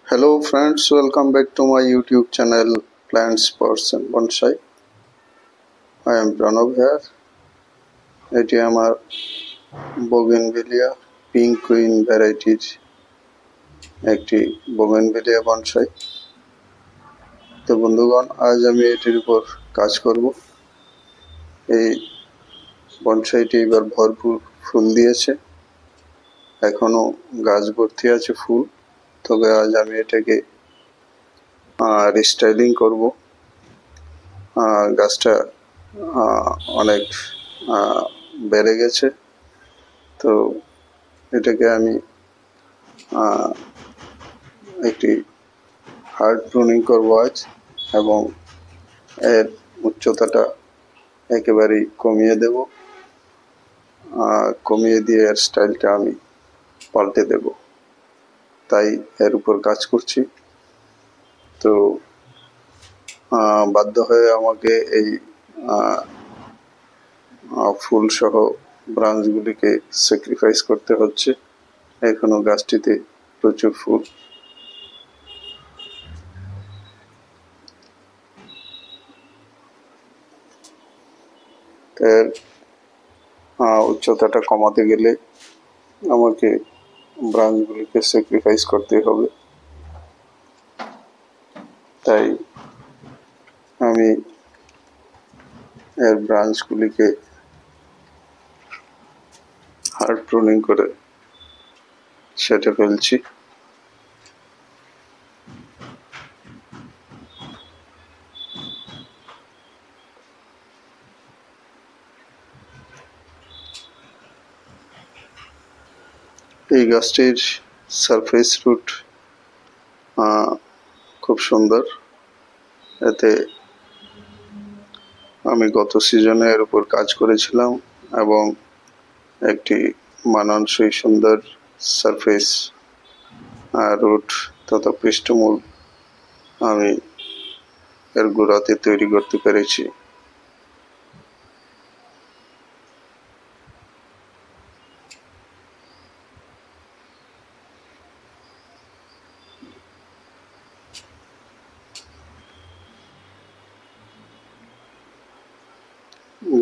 Hello friends, welcome back to my YouTube channel Plants, Pots and Bonsai. I am Pranav here. এটি আমার bougainvillea pink queen ভ্যারাইটির একটি bougainvillea bonsai. তো বন্ধুগণ, আজ আমি এটির উপর কাজ করব। এই বনসাইটি এবার ভরপুর ফুল দিয়েছে, এখনো গাছ ভর্তি আছে ফুল। তবে আজ আমি এটাকে রিস্টাইলিং করব। গাছটা অনেক বেড়ে গেছে, তো এটাকে আমি একটি হার্ড প্রুনিং করব আজ, এবং এর উচ্চতাটা একেবারেই কমিয়ে দেব। কমিয়ে দিয়ে এর স্টাইলটা আমি পাল্টে দেব, তাই এর উপর কাজ করছি। তো বাধ্য হয়ে আমাকে এই ফুল সহ ব্রাঞ্চগুলিকে স্যাক্রিফাইস করতে হচ্ছে। এখনো গাছটিতে প্রচুর ফুল। এর উচ্চতাটা কমাতে গেলে আমাকে ব্রাঞ্চগুলিকে স্যাক্রিফাইস করতে হবে, তাই আমি এর ব্রাঞ্চগুলিকে হার্ড প্রুনিং করে সেটে ফেলছি। এই গাছটির সারফেস রুট খুব সুন্দর। এতে আমি গত সিজনে এর উপর কাজ করেছিলাম এবং একটি মানানসই সুন্দর সারফেস রুট তথা পৃষ্ঠমূল আমি এর গোড়াতে তৈরি করতে পেরেছি।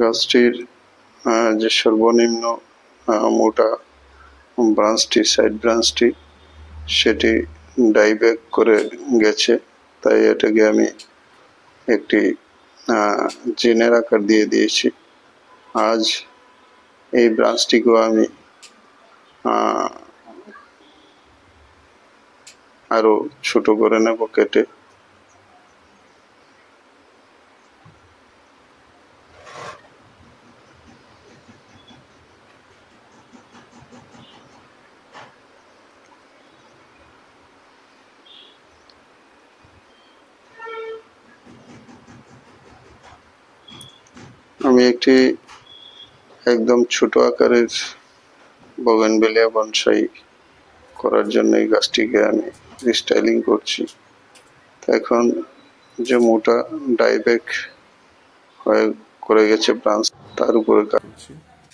গাছটির যে সর্বনিম্ন মোটা ব্রাঞ্চটি, সাইড ব্রাঞ্চটি, সেটি ডাইব্যাক করে গেছে, তাই এটাকে আমি একটি জিনের আকার দিয়ে দিয়েছি। আজ এই ব্রাঞ্চটিকেও আমি আরো ছোট করে নেব কেটে। আমি একটি একদম ছোট আকারের বোগেনভিলিয়া বনসাই করার জন্য এই গাছটিকে আমি রিস্টাইলিং করছি। এখন যে মোটা ডাইব্যাক হয়ে করে গেছে ব্রাঞ্চ, তার উপরে কাটছি।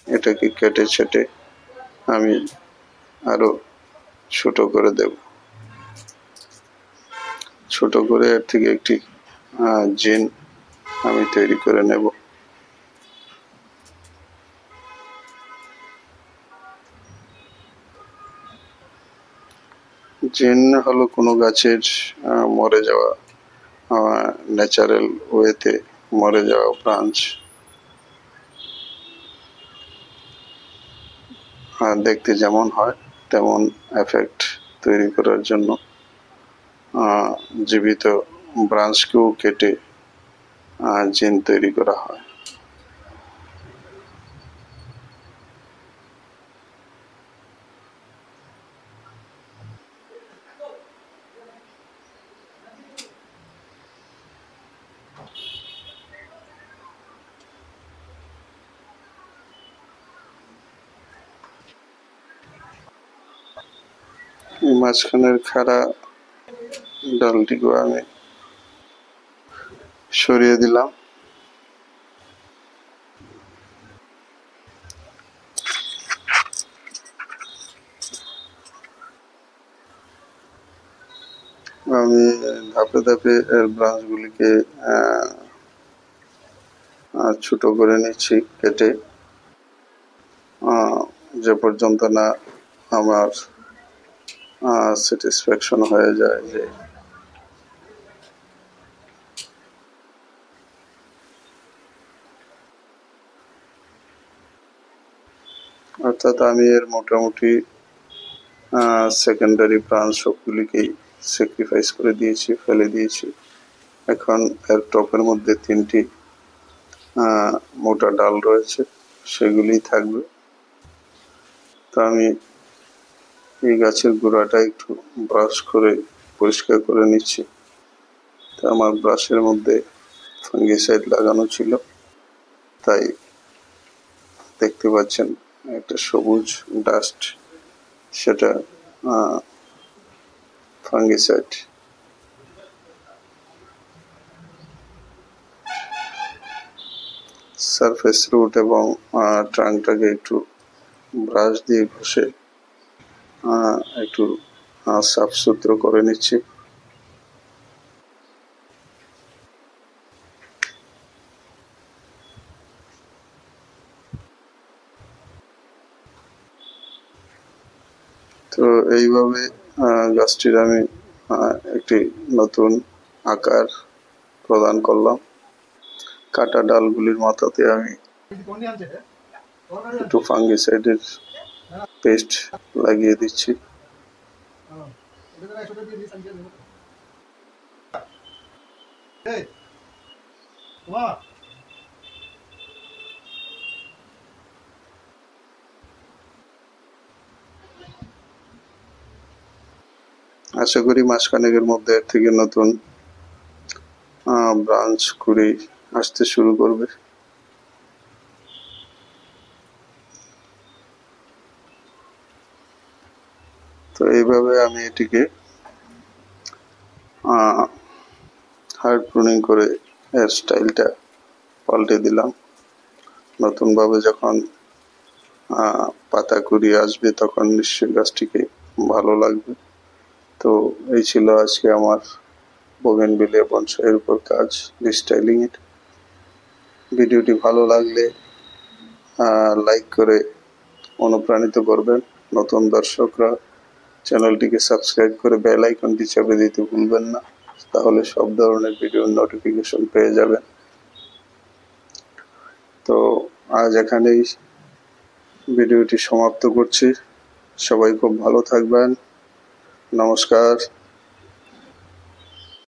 এটাকে কেটে ছেটে আমি আরো ছোট করে দেব। ছোট করে এর থেকে একটি জিন আমি তৈরি করে নেব। জিন হলো কোনো গাছের মরে যাওয়া, ন্যাচারাল ওয়েতে মরে যাওয়া ব্রাঞ্চ দেখতে যেমন হয় তেমন এফেক্ট তৈরি করার জন্য জীবিত ব্রাঞ্চকেও কেটে জিন তৈরি করা হয়। মাঝখানের খাড়া ডালটিকেও আমি সরিয়ে দিলাম। আমি ধাপে ধাপে এর ব্রাঞ্চগুলিকে ছোট করে নিচ্ছি কেটে, যে পর্যন্ত না আমার স্যাটিসফ্যাকশন হয়ে যায় যে অর্থাৎ আমি এর মোটামুটি সেকেন্ডারি ব্রাঞ্চ সবগুলিকেই স্যাক্রিফাইস করে দিয়েছি, ফেলে দিয়েছি। এখন এর টপের মধ্যে 3টি মোটা ডাল রয়েছে, সেগুলি থাকবে। তো আমি এই গাছের গোড়াটা একটু ব্রাশ করে পরিষ্কার করে নিচ্ছি। তো আমার ব্রাশের মধ্যে ফাঙ্গিসাইড লাগানো ছিল, তাই দেখতে পাচ্ছেন একটা সবুজ ডাস্ট, সেটা ফাঙ্গিসাইড। সারফেস রুট এবং ট্রাঙ্কটাকে একটু ব্রাশ দিয়ে ঘষে একটু সাফ সুতরো করে নিচ্ছি। তো এইভাবে গাছটির আমি একটি নতুন আকার প্রদান করলাম। কাটা ডালগুলির মাথাতে আমি একটু ফাঙ্গিসাইডের পেস্ট লাগিয়ে দিচ্ছি। আশা করি মাসখানেকের মধ্যে এর থেকে নতুন ব্রাঞ্চ কুড়ি আসতে শুরু করবে। তো এইভাবে আমি এটিকে হার্ড প্রুনিং করে এর স্টাইলটা পাল্টে দিলাম। নতুনভাবে যখন পাতা কুড়ি আসবে তখন নিশ্চয়ই গাছটিকে ভালো লাগবে। তো এই ছিল আজকে আমার বোগেনভিলিয়া বনসাইয়ের উপর কাজ, রিস্টাইলিং এর। ভিডিওটি ভালো লাগলে লাইক করে অনুপ্রাণিত করবেন। নতুন দর্শকরা চ্যানেলটিকে সাবস্ক্রাইব করে বেল আইকনটি চাপে দিতে ভুলবেন না, তাহলে সব ধরনের ভিডিওর নোটিফিকেশন পেয়ে যাবেন। তো আজ এখানেই ভিডিওটি সমাপ্ত করছি। সবাই খুব ভালো থাকবেন। নমস্কার।